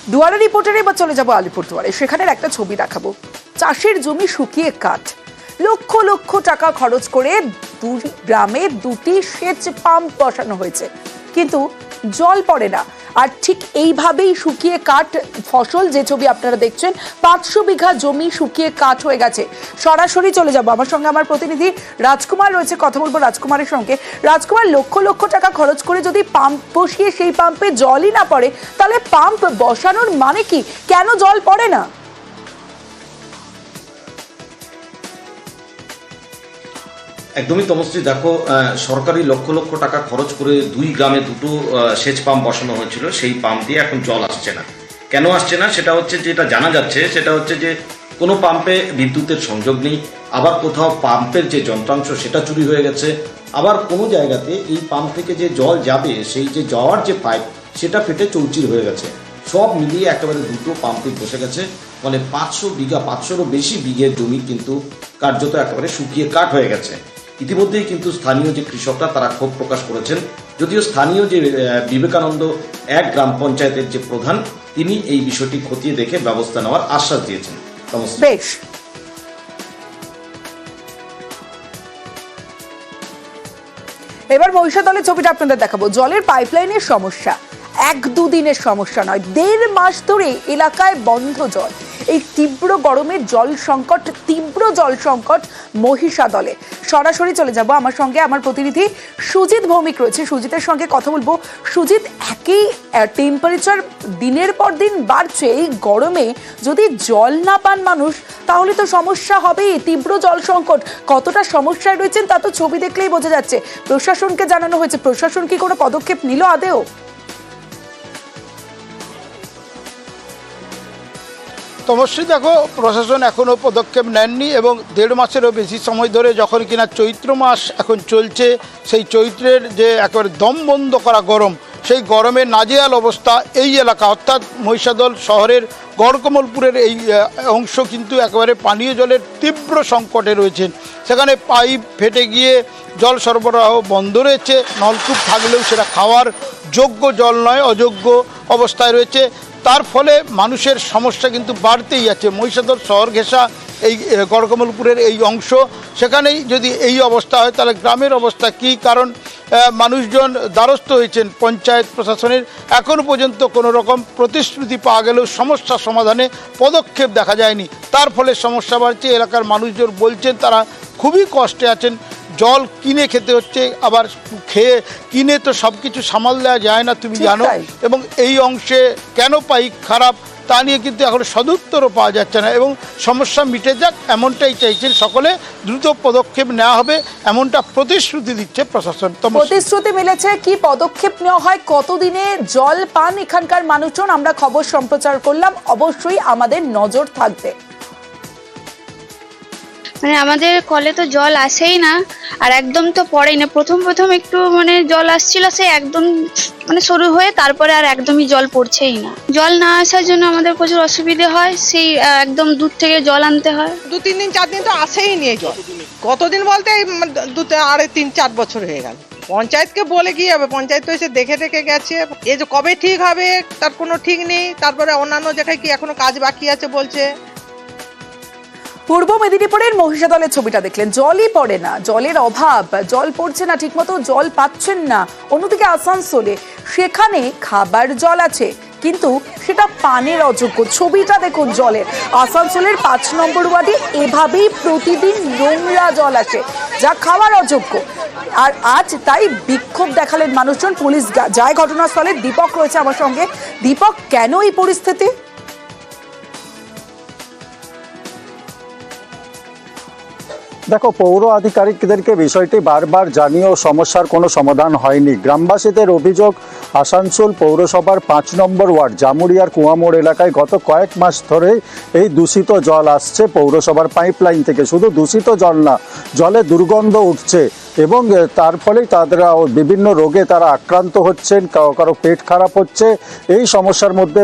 দুয়ারে রিপোর্টারে এবার চলে যাবো আলিপুরদুয়ারে। সেখানের একটা ছবি দেখাবো। চাষের জমি শুকিয়ে কাঠ, লক্ষ লক্ষ টাকা খরচ করে গ্রামে দুটি সেচ পাম্প বসানো হয়েছে, কিন্তু জল পড়ে না। আর ঠিক এইভাবেই শুকিয়ে কাঠ ফসল, যে ছবি আপনারা দেখছেন, 500 বিঘা জমি শুকিয়ে কাঠ হয়ে গেছে। সরাসরি চলে যাব, আমার সঙ্গে আমার প্রতিনিধি রাজকুমার রয়েছে, কথা বলবো রাজকুমারের সঙ্গে। রাজকুমার, লক্ষ লক্ষ টাকা খরচ করে যদি পাম্প বসিয়ে সেই পাম্পে জলই না পড়ে, তাহলে পাম্প বসানোর মানে কি? কেন জল পড়ে না? একদমই তমশ্রী, দেখো, সরকারি লক্ষ লক্ষ টাকা খরচ করে 2 গ্রামে 2টো সেচ পাম্প বসানো হয়েছিল। সেই পাম্প দিয়ে এখন জল আসছে না। কেন আসছে না সেটা হচ্ছে, যেটা জানা যাচ্ছে সেটা হচ্ছে যে কোনো পাম্পে বিদ্যুতের সংযোগ নেই, আবার কোথাও পাম্পের যে যন্ত্রাংশ সেটা চুরি হয়ে গেছে, আবার কোনো জায়গাতে এই পাম্প থেকে যে জল যাবে সেই যে যাওয়ার যে পাইপ সেটা ফেটে চৌচির হয়ে গেছে। সব মিলিয়ে একেবারে 2টো পাম্পে বসে গেছে। ফলে 500 বিঘা, 500রও বেশি বিঘের জমি কিন্তু কার্যত একেবারে শুকিয়ে কাঠ হয়ে গেছে। ইতিমধ্যেই কিন্তু স্থানীয় যে কৃষকরা তারা ক্ষোভ প্রকাশ করেছেন। যদিও স্থানীয় যে বিবেকানন্দ 1 গ্রাম পঞ্চায়েতের যে প্রধান, তিনি এই বিষয়টি খতিয়ে দেখে ব্যবস্থা নেওয়ার আশ্বাস দিয়েছেন। বেশ, এবার মহিষাদলের ছবিটা আপনাদের দেখাবো। জলের পাইপলাইনের সমস্যা 1-2 দিনের সমস্যা নয়, 1.5 মাস ধরে এলাকায় বন্ধ জল। এই তীব্র গরমে জল সংকট মহিষাদলে। সরাসরি চলে যাব, আমার সঙ্গে আমার প্রতিনিধি সুজিত ভৌমিক রয়েছে, সুজিতের সঙ্গে কথা বলবো। সুজিত, একই টেম্পারেচার দিনের পর দিন বাড়ছে, এই গরমে যদি জল না পান মানুষ, তাহলে তো সমস্যা হবেই। তীব্র জল সংকট, কতটা সমস্যায় রয়েছেন তা তো ছবি দেখলেই বোঝা যাচ্ছে। প্রশাসনকে জানানো হয়েছে, প্রশাসন কি কোনো পদক্ষেপ নিল আদেও? অবশ্যই, দেখো, প্রশাসন এখনও পদক্ষেপ নেননি এবং 1.5 মাসেরও বেশি সময় ধরে যখন কিনা চৈত্র মাস এখন চলছে, সেই চৈত্রের যে একেবারে দম বন্ধ করা গরম, সেই গরমে নাজেহাল অবস্থা এই এলাকা, অর্থাৎ মহিষাদল শহরের গড়কমলপুরের এই অংশ কিন্তু একেবারে পানীয় জলের তীব্র সংকটে রয়েছেন। সেখানে পাইপ ফেটে গিয়ে জল সরবরাহ বন্ধ রয়েছে, নলকূপ থাকলেও সেটা খাওয়ার যোগ্য জল নয়, অযোগ্য অবস্থায় রয়েছে। তার ফলে মানুষের সমস্যা কিন্তু বাড়তেই আছে। মহিষাদল শহর ঘেঁষা এই গড়কমলপুরের এই অংশ, সেখানেই যদি এই অবস্থা হয় তাহলে গ্রামের অবস্থা কী? কারণ মানুষজন দ্বারস্থ হয়েছেন পঞ্চায়েত প্রশাসনের। এখনও পর্যন্ত কোনো রকম প্রতিশ্রুতি পাওয়া গেলেও সমস্যা সমাধানে পদক্ষেপ দেখা যায়নি। তার ফলে সমস্যা বাড়ছে। এলাকার মানুষজন বলছেন তারা খুবই কষ্টে আছেন। জল কিনে খেতে হচ্ছে, আবার কিনে তো সব কিছু সামাল দেওয়া যায় না, তুমি জানো। এবং এই অংশে কেন পাইপ খারাপ তা নিয়ে কিন্তু এখন সদুত্তরও পাওয়া যাচ্ছে না, এবং সমস্যা মিটে যাক এমনটাই চাইছেন সকলে। দ্রুত পদক্ষেপ নেওয়া হবে এমনটা প্রতিশ্রুতি দিচ্ছে প্রশাসন। প্রতিশ্রুতি মিলেছে, কি পদক্ষেপ নেওয়া হয়, কতদিনে জল পান এখানকার মানুষজন, আমরা খবর সম্প্রচার করলাম, অবশ্যই আমাদের নজর থাকবে। মানে আমাদের কলে তো জল আসেই না, আর একদম তো পড়েই না। প্রথম একটু মানে জল আসছিল, সে একদম মানে শুরু হয়ে তারপরে আর একদমই জল পড়ছেই না। জল না আসার জন্য আমাদের প্রচুর অসুবিধে হয়, সেই একদম দূর থেকে জল আনতে হয়। 2-3 দিন 4 দিন তো আসেই নিয়ে জল। কতদিন বলতে 3-4 বছর হয়ে গেল। পঞ্চায়েতকে বলে কি হবে, পঞ্চায়েত তো এসে দেখে গেছে। এই যে কবে ঠিক হবে তার কোনো ঠিক নেই। তারপরে অন্যান্য জায়গায় কি এখনো কাজ বাকি আছে বলছে। পূর্ব মেদিনীপুরের মহিষাদলের ছবিটা দেখলেন, জলই পড়ে না, জলের অভাব, জল পড়ছে না ঠিকমতো, জল পাচ্ছেন না। অন্যদিকে আসানসোলে, সেখানে খাবার জল আছে কিন্তু সেটা পানের অযোগ্য। ছবিটা দেখুন জলের। আসানসোলের 5 নম্বর ওয়ার্ডে এভাবেই প্রতিদিন নোংরা জল আসে, যা খাওয়ার অযোগ্য। আর আজ তাই বিক্ষোভ দেখালেন মানুষজন। পুলিশ যায় ঘটনাস্থলে। দীপক রয়েছে আমার সঙ্গে। দীপক, কেন এই পরিস্থিতি? দেখো, পৌর আধিকারিকদেরকে বিষয়টি বারবার জানিয়েও সমস্যার কোনো সমাধান হয়নি। গ্রামবাসীদের অভিযোগ, আসানসোল পৌরসভার 5 নম্বর ওয়ার্ড জামুরিয়ার কুয়ামোড় এলাকায় গত কয়েক মাস ধরে এই দূষিত জল আসছে পৌরসভার পাইপলাইন থেকে। শুধু দূষিত জল না, জলে দুর্গন্ধ উঠছে। এবং তার ফলেই তারা বিভিন্ন রোগে তারা আক্রান্ত হচ্ছেন, কারো পেট খারাপ হচ্ছে। এই সমস্যার মধ্যে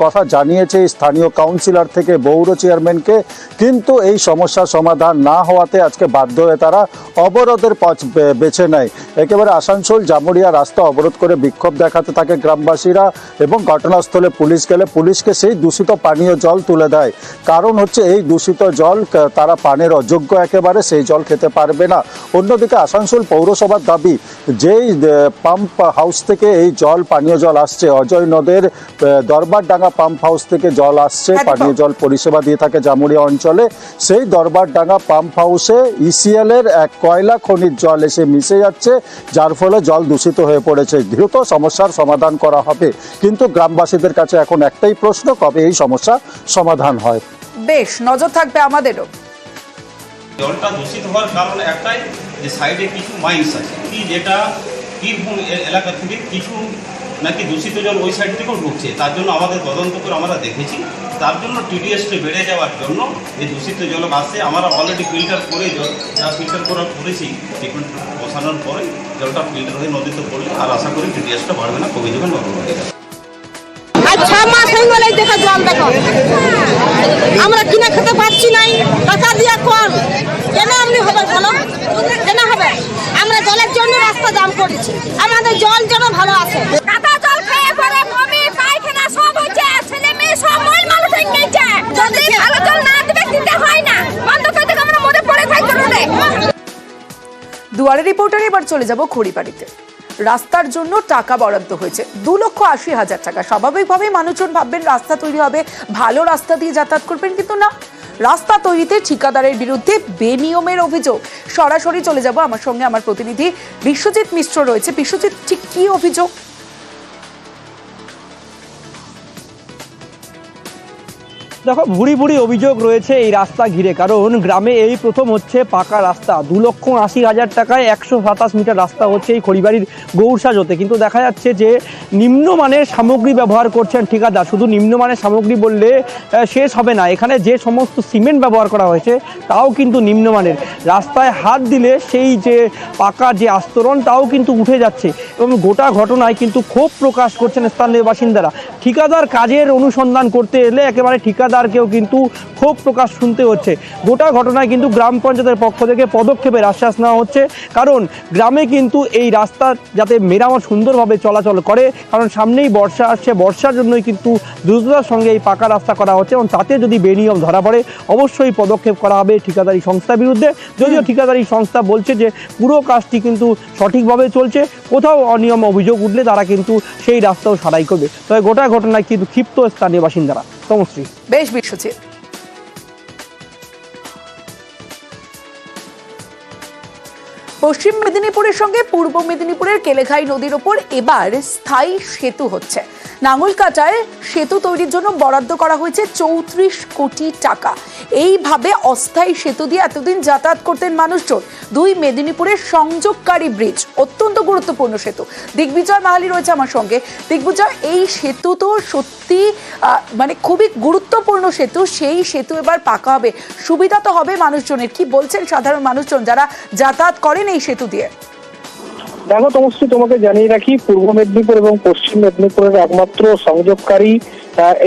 কথা জানিয়েছে স্থানীয় কাউন্সিলর থেকে পৌর চেয়ারম্যানকে, কিন্তু এই সমস্যার সমাধান না হওয়াতে আজকে বাধ্য হয়ে তারা অবরোধের পথ বেছে নেয়। একেবারে আসানসোল জামুরিয়া রাস্তা অবরোধ করে বিক্ষোভ দেখাতে থাকে গ্রামবাসীরা এবং ঘটনাস্থলে পুলিশ গেলে পুলিশকে সেই দূষিত পানীয় জল তুলে দেয়। কারণ হচ্ছে এই দূষিত জল তারা পানের অযোগ্য, একেবারে সেই জল খেতে পারবে না। অন্যদিকে আসানসোল পৌরসভার দাবি, যেই পাম্প হাউস থেকে এই জল পানীয় জল আসছে, অজয় নদের দরবারডাঙ্গা পাম্প হাউস থেকে জল আসছে, পানীয় জল পরিষেবা দিয়ে থাকে জামুরিয়া অঞ্চলে, সেই দরবারডাঙ্গা পাম্প হাউসে ইসিএল এর এক কয়লা খনির জল এসে মিশে যাচ্ছে, যার ফলে জল দূষিত হয়ে পড়েছে। দ্রুত সমস্যার সমাধান করা হবে, কিন্তু গ্রামবাসীদের কাছে এখন একটাই প্রশ্ন, কবে এই সমস্যা সমাধান হয়। বেশ, নজর থাকবে আমাদেরও। জলটা দূষিত হওয়ার কারণ একটাই যে সাইডে কিছু মাইন্স আছে, কি যেটা বীরভূম এলাকা থেকে কিছু নাকি দূষিত জল ওই সাইড থেকেও ঢুকছে। তার জন্য আমাদের তদন্ত করে আমরা দেখেছি, তার জন্য টিডিএসটা বেড়ে যাওয়ার জন্য এই দূষিত জল আসছে। আমরা অলরেডি ফিল্টার করে জল যা ফিল্টার করা করেছি, ট্রিটমেন্ট বসানোর পরে জলটা ফিল্টার হয়ে নদীতে পড়বে, আর আশা করি টিডিএসটা বাড়বে না, কমে যাবে, নরম হয়ে যাবে। আমরা কিনে খেতে পারছি নাই, টাকা দিয়ে কম কেন আপনি হবে বলো, কেন হবে? আমরা জলের জন্য রাস্তা জাম করেছি, আমাদের জল যেন ভালো আছে। কাদা জল খেয়ে পরে বমি পায়খানা সব হচ্ছে, ছেলে মেয়ে সব মল মানুষ হয়ে গেছে। যদি ভালো জল না দিবে দিতে হয় না, বন্ধ করে থেকে আমরা মরে পড়ে থাকবো রোডে। দুয়ারে রিপোর্টারে এবার চলে যাব খড়িবাড়িতে। রাস্তার জন্য টাকা বরাদ্দ হয়েছে 2,80,000 টাকা। স্বাভাবিকভাবেই মানুষজন ভাববেন রাস্তা তৈরি হবে, ভালো রাস্তা দিয়ে যাতায়াত করবেন, কিন্তু না, রাস্তা তৈরিতে ঠিকাদারের বিরুদ্ধে বেনিয়মের অভিযোগ। সরাসরি চলে যাব, আমার সঙ্গে আমার প্রতিনিধি বিশ্বজিৎ মিশ্র রয়েছে। বিশ্বজিৎ, ঠিক কি অভিযোগ? দেখো, ভুরি ভুরি অভিযোগ রয়েছে এই রাস্তা ঘিরে, কারণ গ্রামে এই প্রথম হচ্ছে পাকা রাস্তা। 2,80,000 টাকায় 127 মিটার রাস্তা হচ্ছে এই খড়িবাড়ির গৌরসাজতে, কিন্তু দেখা যাচ্ছে যে নিম্নমানের সামগ্রী ব্যবহার করছেন ঠিকাদার। শুধু নিম্নমানের সামগ্রী বললে শেষ হবে না, এখানে যে সমস্ত সিমেন্ট ব্যবহার করা হয়েছে তাও কিন্তু নিম্নমানের। রাস্তায় হাত দিলে সেই যে পাকা যে আস্তরণ তাও কিন্তু উঠে যাচ্ছে, এবং গোটা ঘটনায় কিন্তু ক্ষোভ প্রকাশ করছেন স্থানীয় বাসিন্দারা। ঠিকাদার কাজের অনুসন্ধান করতে এলে একেবারে ঠিকাদারকেও কিন্তু ক্ষোভ প্রকাশ শুনতে হচ্ছে। গোটা ঘটনায় কিন্তু গ্রাম পঞ্চায়েতের পক্ষ থেকে পদক্ষেপের আশ্বাস নেওয়া হচ্ছে, কারণ গ্রামে কিন্তু এই রাস্তা যাতে মেরামত সুন্দরভাবে চলাচল করে, কারণ সামনেই বর্ষা আসছে, বর্ষার জন্যই কিন্তু দ্রুততার সঙ্গে এই পাকা রাস্তা করা হচ্ছে, এবং তাতে যদি বেনিয়ম ধরা পড়ে অবশ্যই পদক্ষেপ করা হবে ঠিকাদারি সংস্থার বিরুদ্ধে। যদিও ঠিকাদারি সংস্থা বলছে যে পুরো কাজটি কিন্তু সঠিকভাবে চলছে, কোথাও অনিয়ম অভিযোগ উঠলে তারা কিন্তু সেই রাস্তাও সারাই করবে। তবে গোটা ঘটনায় কিন্তু ক্ষিপ্ত স্থানীয় বাসিন্দারা। তমশ্রী। বেশ বিশ্বজিৎ। পশ্চিম মেদিনীপুরের সঙ্গে পূর্ব মেদিনীপুরের কেলেঘাই নদীর ওপর এবার স্থায়ী সেতু হচ্ছে। নাঙ্গলকাটায় সেতু তৈরির জন্য বরাদ্দ করা হয়েছে 34 কোটি টাকা। এইভাবে অস্থায়ী সেতু দিয়ে এতদিন যাতায়াত করতেন মানুষজন। দুই মেদিনীপুরের সংযোগকারী ব্রিজ, অত্যন্ত গুরুত্বপূর্ণ সেতু। দিগ্বিজয় মাহালি রয়েছে আমার সঙ্গে। দিগ্বিজয়, এই সেতু তো সত্যি মানে খুবই গুরুত্বপূর্ণ সেতু, সেই সেতু এবার পাকা হবে, সুবিধা তো হবে মানুষজনের। কি বলছেন সাধারণ মানুষজন যারা যাতায়াত করেন এই সেতু দিয়ে? দেখো তমস্তি, তোমাকে জানিয়ে রাখি, পূর্ব মেদিনীপুর এবং পশ্চিম মেদিনীপুরের একমাত্র সংযোগকারী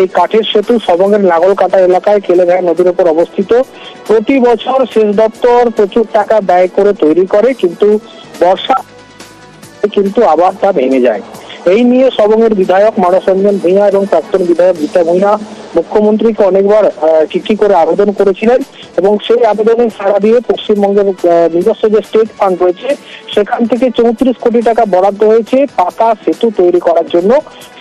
এই কাঠের সেতু সবংয়ের নাগলকাটা এলাকায় কেলেঘাই নদীর উপর অবস্থিত। প্রতি বছর সেচ দপ্তর প্রচুর টাকা ব্যয় করে তৈরি করে, কিন্তু বর্ষা কিন্তু আবার তা ভেঙে যায়। এই নিয়ে সবংয়ের বিধায়ক মানস রঞ্জন ভূঁইয়া এবং প্রাক্তন বিধায়ক গীতা ভূঁইয়া মুখ্যমন্ত্রীকে অনেকবার চিঠি করে আবেদন করেছিলেন, এবং সেই আবেদনে সাড়া দিয়ে পশ্চিমবঙ্গের নিজস্ব যে স্টেট ফান্ড রয়েছে সেখান থেকে 34 কোটি টাকা বরাদ্দ হয়েছে পাকা সেতু তৈরি করার জন্য।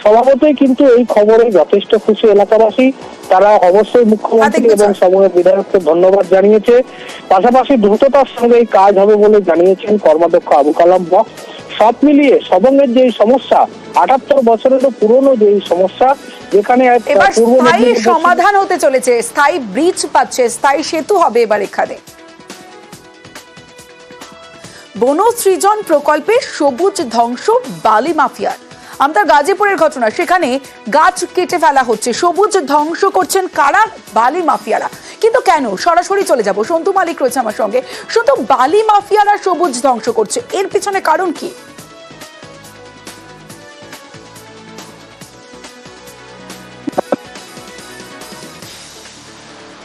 স্বভাবতই কিন্তু এই খবরে যথেষ্ট খুশি এলাকাবাসী। তারা অবশ্যই মুখ্যমন্ত্রী এবং সবংয়ের বিধায়ককে ধন্যবাদ জানিয়েছে। পাশাপাশি দ্রুততার সঙ্গে এই কাজ হবে বলে জানিয়েছেন কর্মাধ্যক্ষ আবু কালাম বক্স। সব মিলিয়ে সবংয়ের যে সমস্যা, 78 বছরেরও পুরনো যে সমস্যা, যেখানে এবার স্থায়ী সমাধান হতে চলেছে, স্থায়ী ব্রিজ পাচ্ছে, স্থায়ী সেতু হবে এবার এখানে। বনসৃজন প্রকল্পে সবুজ ধ্বংস বালি মাফিয়ার। আমতার গাজীপুরের ঘটনা, সেখানে গাছ কেটে ফেলা হচ্ছে, সবুজ ধ্বংস করছেন কারা? বালি মাফিয়ারা। কিন্তু কেন? সরাসরি চলে যাব, সন্তু মালিক রয়েছে আমার সঙ্গে। শুধু বালি মাফিয়ারা সবুজ ধ্বংস করছে, এর পিছনে কারণ কি?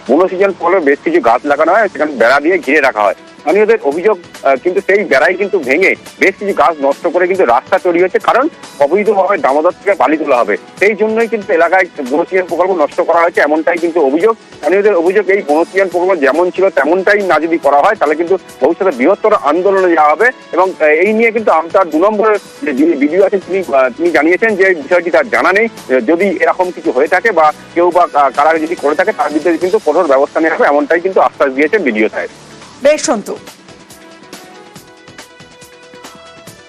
বনসৃজন ফলে বেশ কিছু গাছ লাগানো হয়, সেখানে বেড়া দিয়ে ঘিরে রাখা হয়। স্থানীয়দের অভিযোগ কিন্তু সেই বেড়াই কিন্তু ভেঙে বেশ কিছু গাছ নষ্ট করে কিন্তু রাস্তা তৈরি হচ্ছে, কারণ অবৈধভাবে দামোদর থেকে বালি তোলা হবে। সেই জন্যই কিন্তু এলাকায় বনসৃজন প্রকল্প নষ্ট করা হয়েছে, এমনটাই কিন্তু অভিযোগ। স্থানীয়দের অভিযোগ, এই বনসৃজন প্রকল্প যেমন ছিল তেমনটাই না যদি করা হয়, তাহলে কিন্তু ভবিষ্যতে বৃহত্তর আন্দোলনে যাওয়া হবে। এবং এই নিয়ে কিন্তু আমতার 2 নম্বরের যে যিনি বিডিও আছেন তিনি জানিয়েছেন যে এই বিষয়টি তার জানা নেই। যদি এরকম কিছু হয়ে থাকে বা কেউ বা কারা যদি করে থাকে, তার বিরুদ্ধে কিন্তু কঠোর ব্যবস্থা নেওয়া হবে, এমনটাই কিন্তু আশ্বাস দিয়েছেন বিডিও সাহেব। বেশ সন্তু।